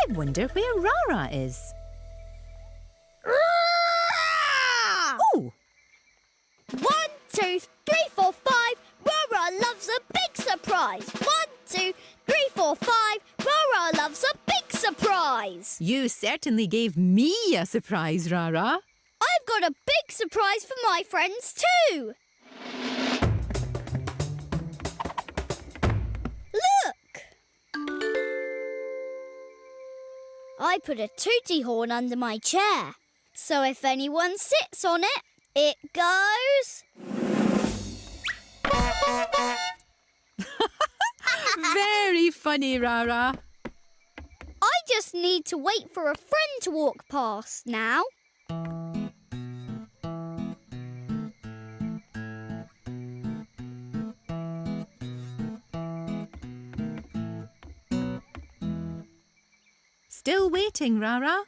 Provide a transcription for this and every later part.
wonder where Rara is. Ooh! 1, 2, 3, 4, 5. Rara loves a big surprise. 1, 2, 3, 4, 5. Rara loves a big surprise. You certainly gave me a surprise, Rara. I've got a big surprise for my friends too. Look! I put a tooty horn under my chair. So if anyone sits on it, it goes... Very funny, Rara. I just need to wait for a friend to walk past now. Still waiting, Rara?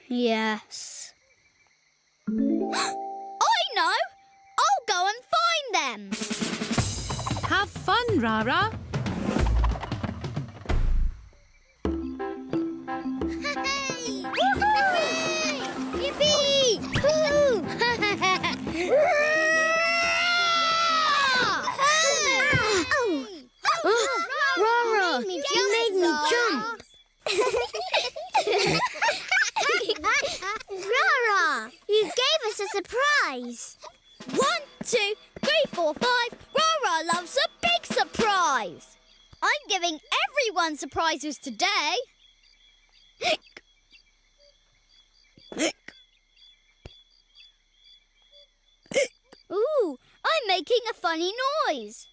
Yes. I know! I'll go and find them. Have fun, Rara. Hey! Woohoo! Yippee! Woo! Rara, you made me jump. Rara, you gave us a surprise. 1, 2, 3, 4, 5. Rara loves a big surprise. I'm giving everyone surprises today. Ooh, I'm making a funny noise.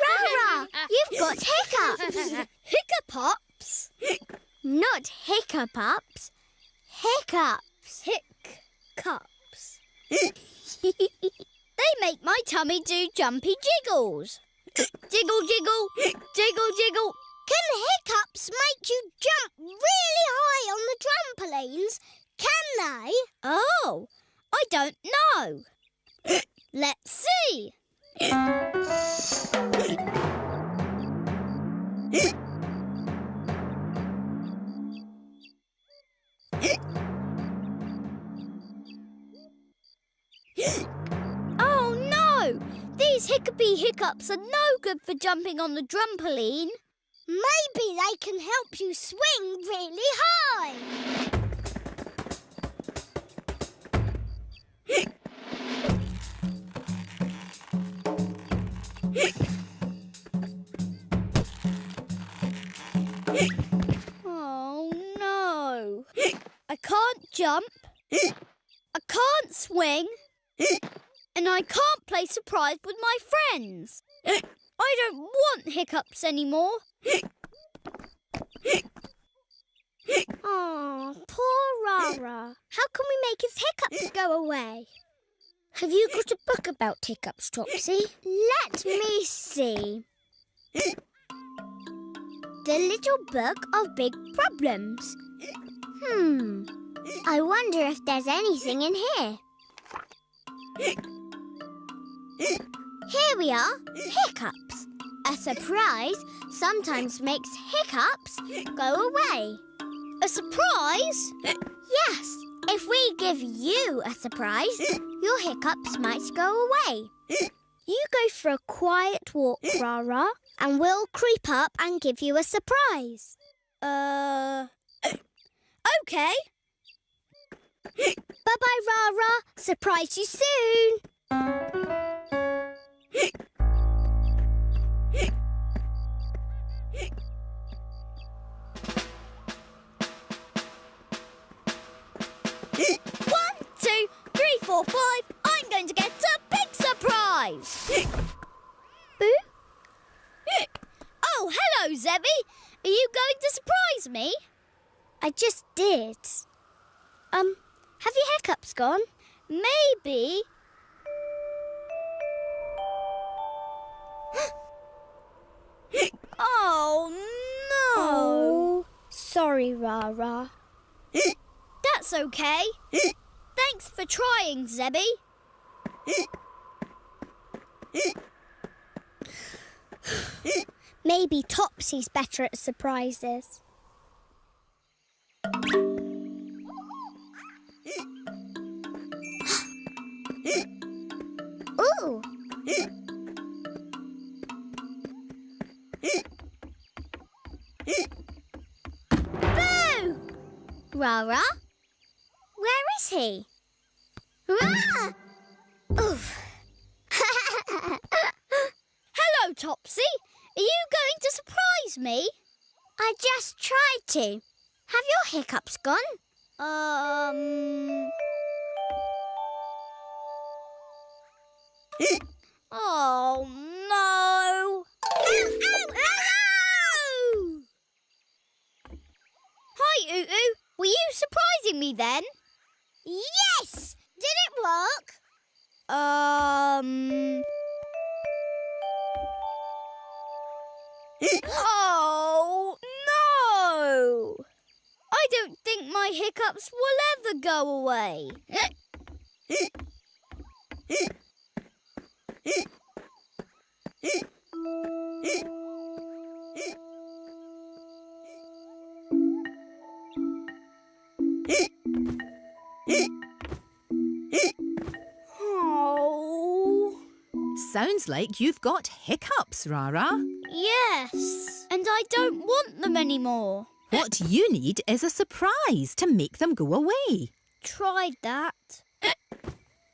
Rara, you've got hiccups. Hiccups? Not hiccups, hiccups. Hiccups. They make my tummy do jumpy jiggles. Jiggle, jiggle, jiggle, jiggle. Can hiccups make you jump really high on the trampolines? Can they? Oh, I don't know. Let's see. Oh no! These hiccupy hiccups are no good for jumping on the trampoline. Maybe they can help you swing really high. Oh no! I can't jump, I can't swing, and I can't play surprise with my friends. I don't want hiccups anymore. Oh, poor Rara. How can we make his hiccups go away? Have you got a book about hiccups, Topsy? Let me see. The Little Book of Big Problems. I wonder if there's anything in here. Here we are, hiccups. A surprise sometimes makes hiccups go away. A surprise? Yes, if we give you a surprise, your hiccups might go away. You go for a quiet walk, Rara, and we'll creep up and give you a surprise. Okay. Bye-bye, Rara. Surprise you soon. 4, 5, I'm going to get a big surprise! Boo? Oh, hello, Zebby. Are you going to surprise me? I just did. Have your hiccups gone? Maybe. Oh, no. Oh, sorry, Rara. That's okay. Thanks for trying, Zebby. Maybe Topsy's better at surprises. Ooh! Boo! Rara? Where is he? Rara! Oof! Hello, Topsy. Are you going to surprise me? I just tried to. Have your hiccups gone? Oh, no. Ow, ow, Hi, Ooo Ooo. Were you surprising me then? Yes! Did it work? Oh, no! I don't think my hiccups will ever go away. Oh. Sounds like you've got hiccups, Rara. Yes, and I don't want them anymore. What you need is a surprise to make them go away. Tried that,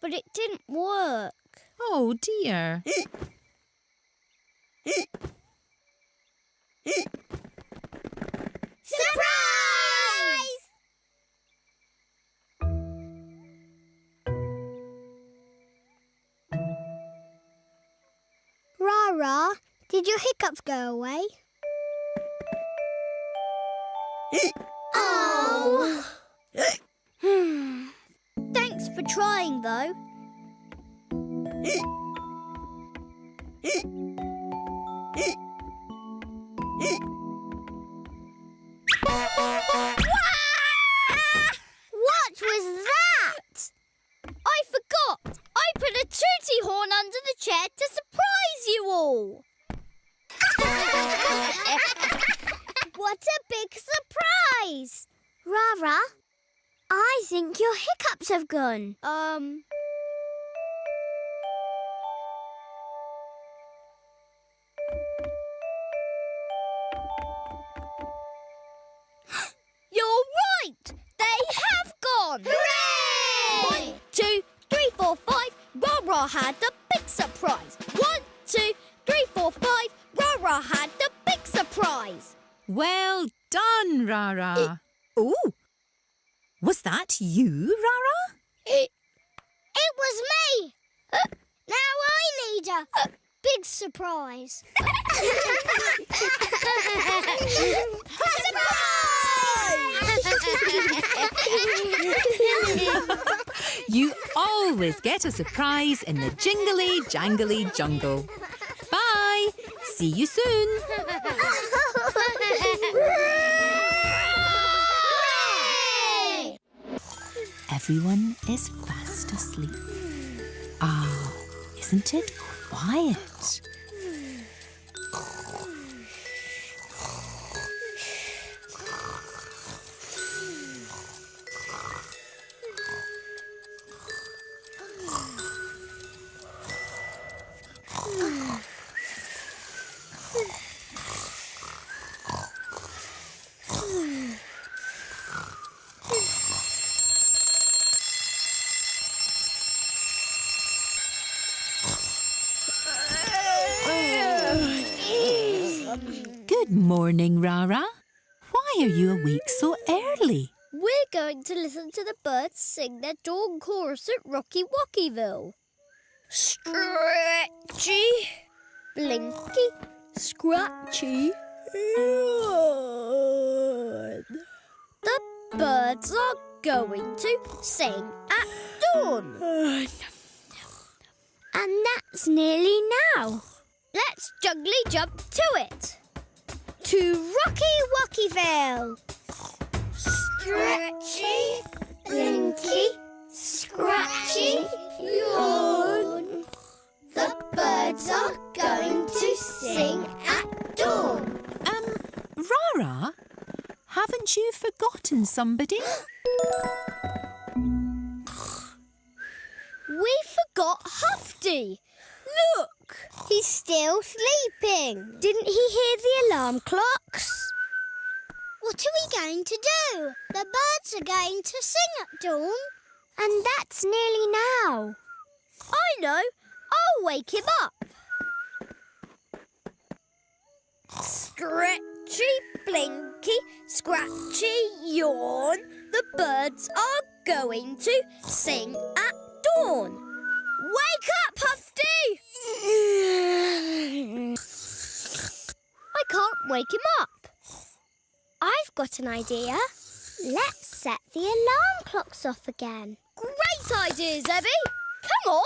but it didn't work. Oh, dear. Surprise! Rara, did your hiccups go away? Oh! Thanks for trying, though. What was that? I forgot. I put a Tutti horn under the chair to surprise you all. What a big surprise! Rara, I think your hiccups have gone. You're right. They have gone. Hooray! 1, 2, 3, 4, 5. Rara had the big surprise. 1, 2, 3, 4, 5. Rara had the big surprise. Well done, Rara. Oh, was that you, Rara? It was me! Now I need a big surprise. You always get a surprise in the Jingly Jangly Jungle. Bye. See you soon. Everyone is fast asleep. Ah, isn't it quiet? Good morning, Rara. Why are you awake so early? We're going to listen to the birds sing their dawn chorus at Rocky Wockyville. Stretchy, blinky, scratchy, yawn. The birds are going to sing at dawn. And that's nearly now. Let's jungly jump to it. To Rocky Wockyville. Stretchy, blinky, scratchy, yawn. The birds are going to sing at dawn. Rara, haven't you forgotten somebody? We forgot Huffty. Look! He's still sleeping. Didn't he hear the alarm clocks? What are we going to do? The birds are going to sing at dawn. And that's nearly now. I know. I'll wake him up. Stretchy, blinky, scratchy, yawn. The birds are going to sing at dawn. Wake up, Huffty! I can't wake him up. I've got an idea. Let's set the alarm clocks off again. Great idea, Zebby. Come on.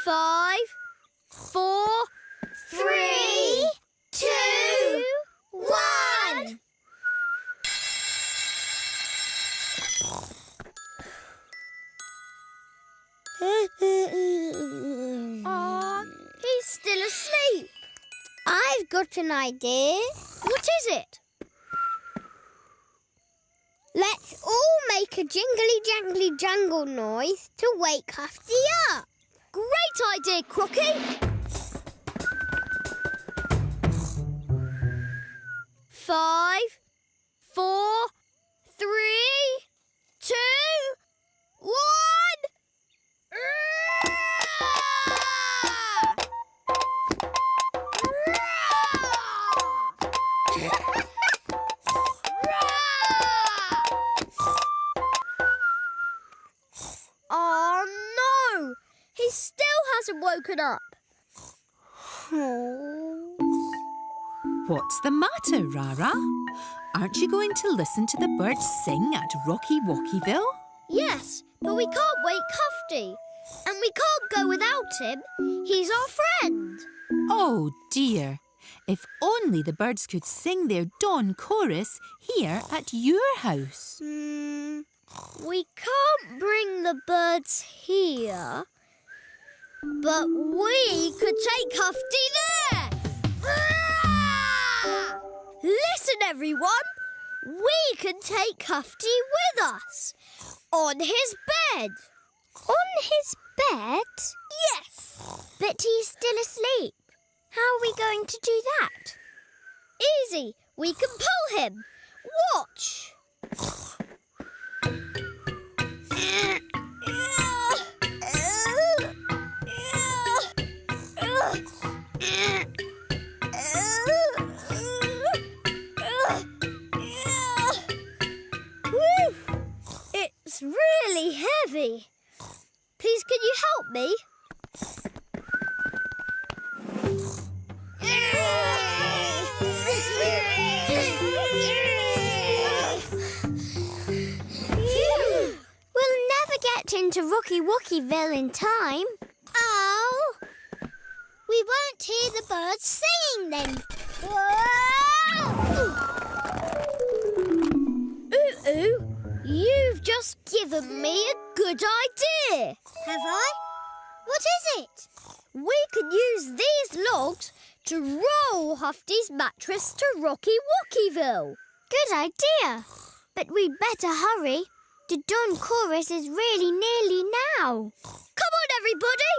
5, 4, 3, 2, 1. Aw, he's still asleep. I've got an idea. What is it? Let's all make a jingly jangly jungle noise to wake Huffty up. Great idea, Crocky. 5, 4, 3, 2, 1. Oh no! He still hasn't woken up. What's the matter, Rara? Aren't you going to listen to the birds sing at Rocky Walkyville? Yes, but we can't wake Huffty. And we can't go without him. He's our friend. Oh dear. If only the birds could sing their dawn chorus here at your house. We can't bring the birds here, but we could take Huffty there. Listen, everyone. We can take Huffty with us on his bed. On his bed? Yes. But he's still asleep. How are we going to do that? Easy. We can pull him. Watch. Whew. It's really heavy. Please, can you help me? We'll never get into Rocky Walkyville in time. Oh! We won't hear the birds singing then. Ooo Ooo, you've just given me a good idea. Have I? What is it? We can use these logs to roll Huffty's mattress to Rocky Walkyville. Good idea. But we'd better hurry. The dawn chorus is really nearly now. Come on, everybody!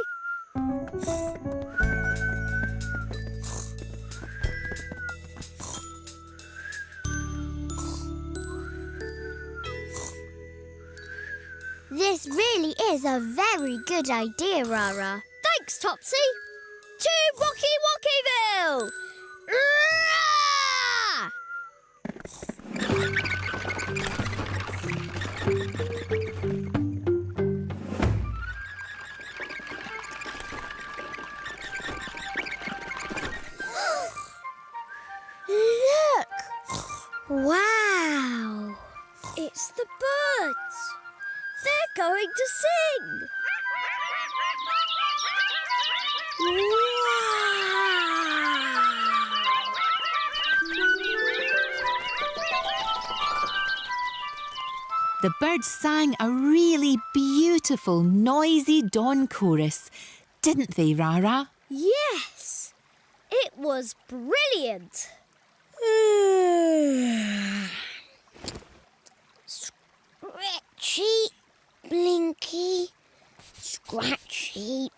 This really is a very good idea, Rara. Thanks, Topsy. To Rocky Walkyville! Raa! Look! Wow! It's the birds. They're going to sing. The birds sang a really beautiful, noisy dawn chorus, didn't they, Rara? Yes, it was brilliant. Scratchy, blinky, scratchy,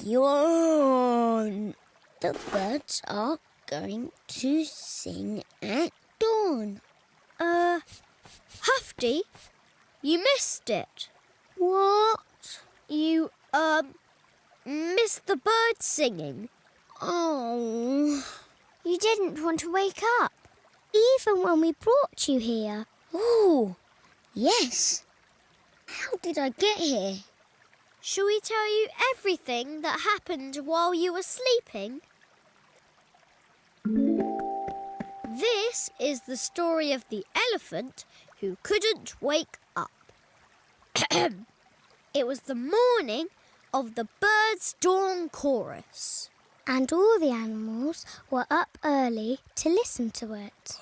yawn. The birds are going to sing at dawn. Huffty, you missed it. What? You, missed the birds singing. Oh, you didn't want to wake up, even when we brought you here. Oh, yes. How did I get here? Shall we tell you everything that happened while you were sleeping? This is the story of the elephant who couldn't wake up. It was the morning of the birds' dawn chorus. And all the animals were up early to listen to it.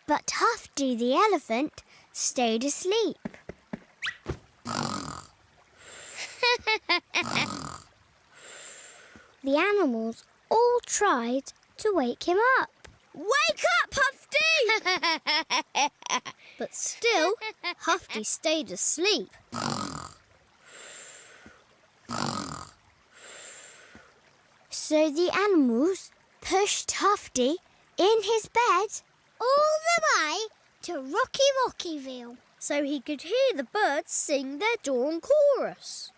But Huffty the elephant stayed asleep. The animals all tried to wake him up. Wake up, Huffty! But still, Huffty stayed asleep. So the animals pushed Huffty in his bed all the way to Rocky Rockyville. So he could hear the birds sing their dawn chorus.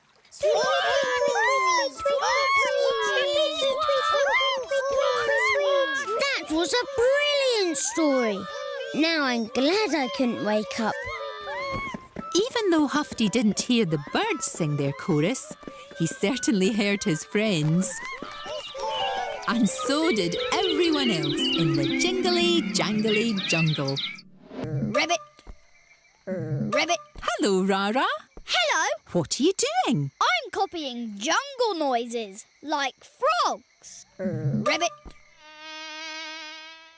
That was a brilliant story. Now I'm glad I couldn't wake up. Even though Huffty didn't hear the birds sing their chorus, he certainly heard his friends. And so did everyone else in the Jingly Jangly Jungle. Ribbit, ribbit. Hello, Rara. Hello, What are you doing? I'm copying jungle noises like frogs. Ribbit.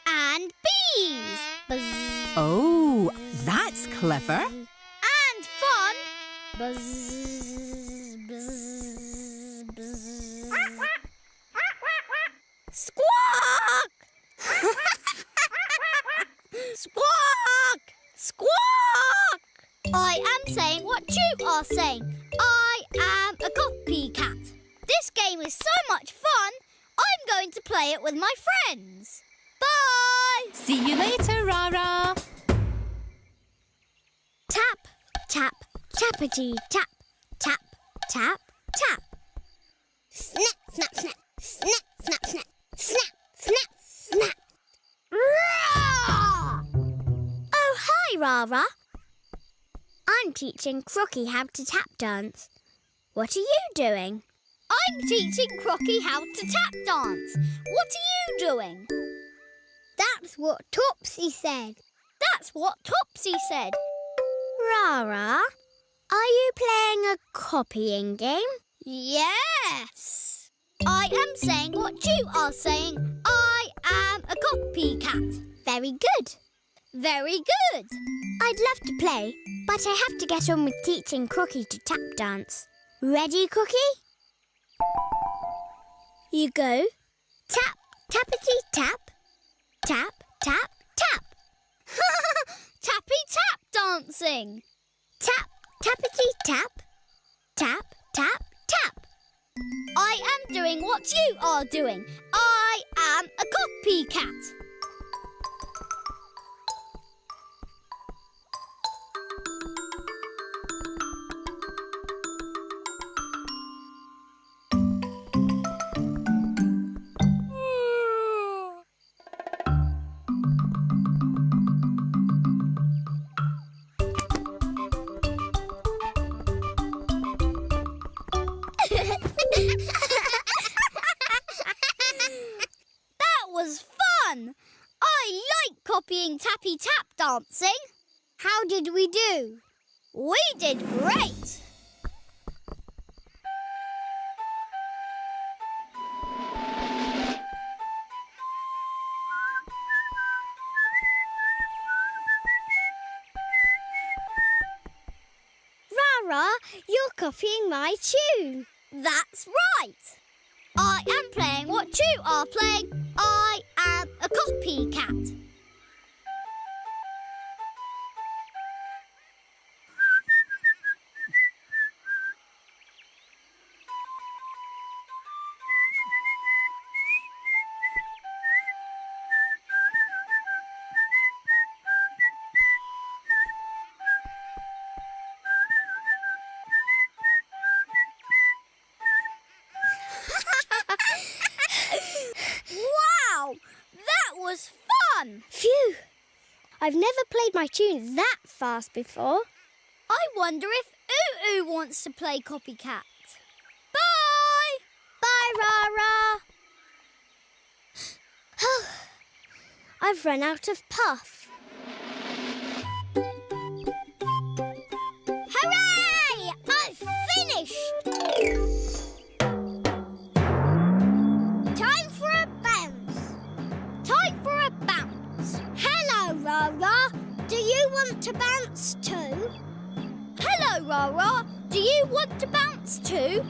And bees. Buzz. Oh, that's clever. And fun. Buzz, buzz, buzz. Squawk! Squawk! Squawk! I am saying what you are saying. I am a copycat. This game is so much fun, I'm going to play it with my friends. Bye! See you later, Rara. Tap, tap, tappity, tap, tap, tap, tap. Snap, snap, snap, snap, snap, snap, snap, snap, snap. Raa! Oh, hi, Rara. I'm teaching Crocky how to tap dance. What are you doing? I'm teaching Crocky how to tap dance. What are you doing? That's what Topsy said. That's what Topsy said. Rara, are you playing a copying game? Yes. I am saying what you are saying. I am a copycat. Very good. Very good. I'd love to play, but I have to get on with teaching Crocky to tap dance. Ready, Crocky? You go. Tap, tappity, tap. Tap, tap, tap. Tappy tap dancing. Tap, tappity, tap. Tap, tap, tap. I am doing what you are doing. I am a copycat. That was fun! I like copying tappy tap dancing. How did we do? We did great! Rara, you're copying my tune. That's right. I am playing what you are playing. I am a copycat. Wow, that was fun. Phew! I've never played my tune that fast before. I wonder if Ooo Ooo wants to play Copycat. Bye! Bye, Rara. I've run out of puff. Hooray! I've finished! Time for a bounce. Time for a bounce. Hello, Rara. Do you want to bounce too? Hello, Rara. Do you want to bounce too?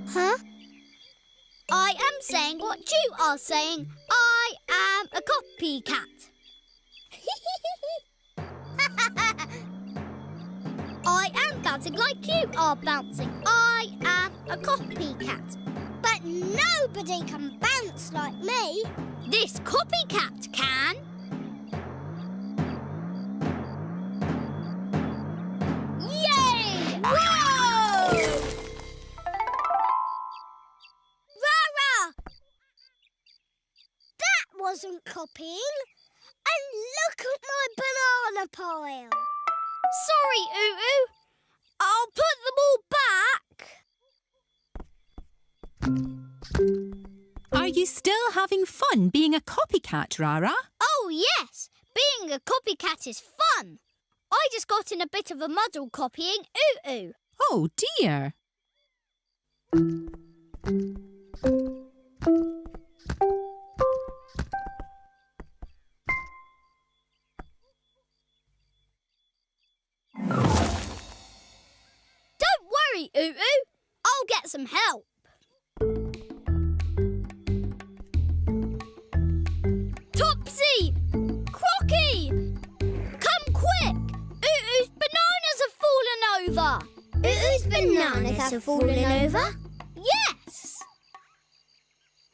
Huh? I am saying what you are saying. I am a copycat. I am bouncing like you are bouncing. I am a copycat. But nobody can bounce like me. This copycat can. Yay! Whoa! Rara! That wasn't copying. And look at my banana pile. Sorry, Ooo Ooo. I'll put them all back. Are you still having fun being a copycat, Rara? Oh, yes. Being a copycat is fun. I just got in a bit of a muddle copying Ooo Ooo. Oh, dear. Don't worry, Ooo Ooo. I'll get some help. Topsy! Crocky! Come quick! Ooo Oo's bananas have fallen over. Oo's bananas have fallen over? Yes.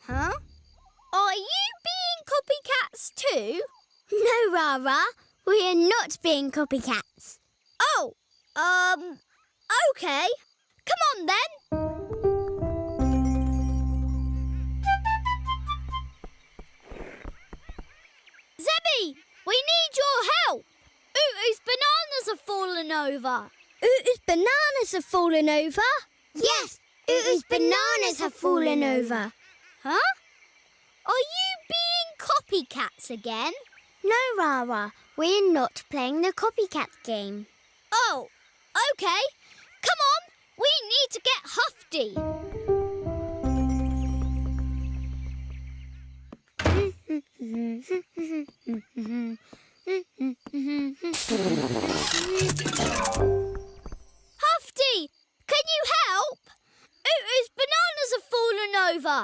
Huh? Are you being copycats too? No, Rara. We are not being copycats. Oh, okay. Come on then. Zebby, we need your help. Ooo Oo's bananas have fallen over. Oo's bananas have fallen over? Yes, Oo's bananas have fallen over. Huh? Are you being copycats again? No, Rara. We're not playing the copycat game. Oh, okay. Come on, we need to get Huffty. Huffty, can you help? Ooo Oo's bananas have fallen over.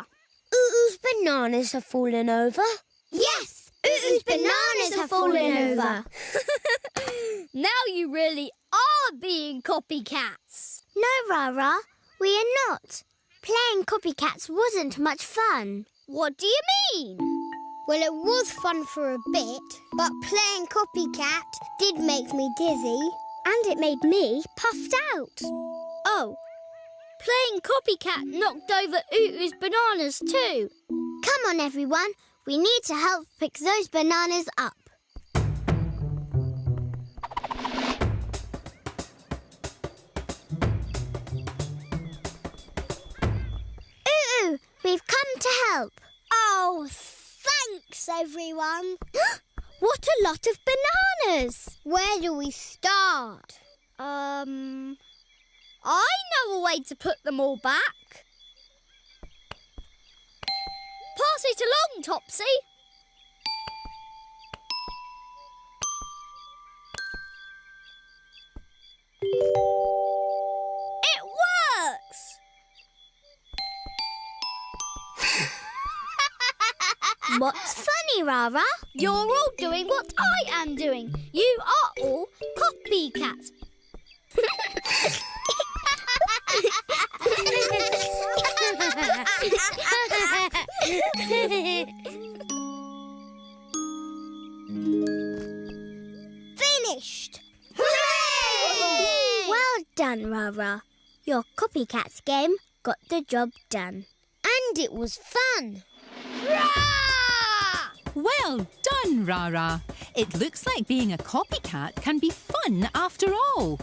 Oo's bananas have fallen over? Yes, Oo's bananas have fallen over. Now you really are being copycats. No, Rara, we are not. Playing copycats wasn't much fun. What do you mean? Well, it was fun for a bit, but playing copycat did make me dizzy, and it made me puffed out. Oh, playing copycat knocked over Ooo Oo's bananas too. Come on, everyone. We need to help pick those bananas up. Ooh, we've come to help. Oh, thanks, everyone. What a lot of bananas. Where do we start? I know a way to put them all back. Pass it along, Topsy. What's funny, Rara? You're all doing what I am doing. You are all copycats. Finished! Hooray! Well done, Rara. Your copycats game got the job done. And it was fun. Well done, Rara. It looks like being a copycat can be fun after all.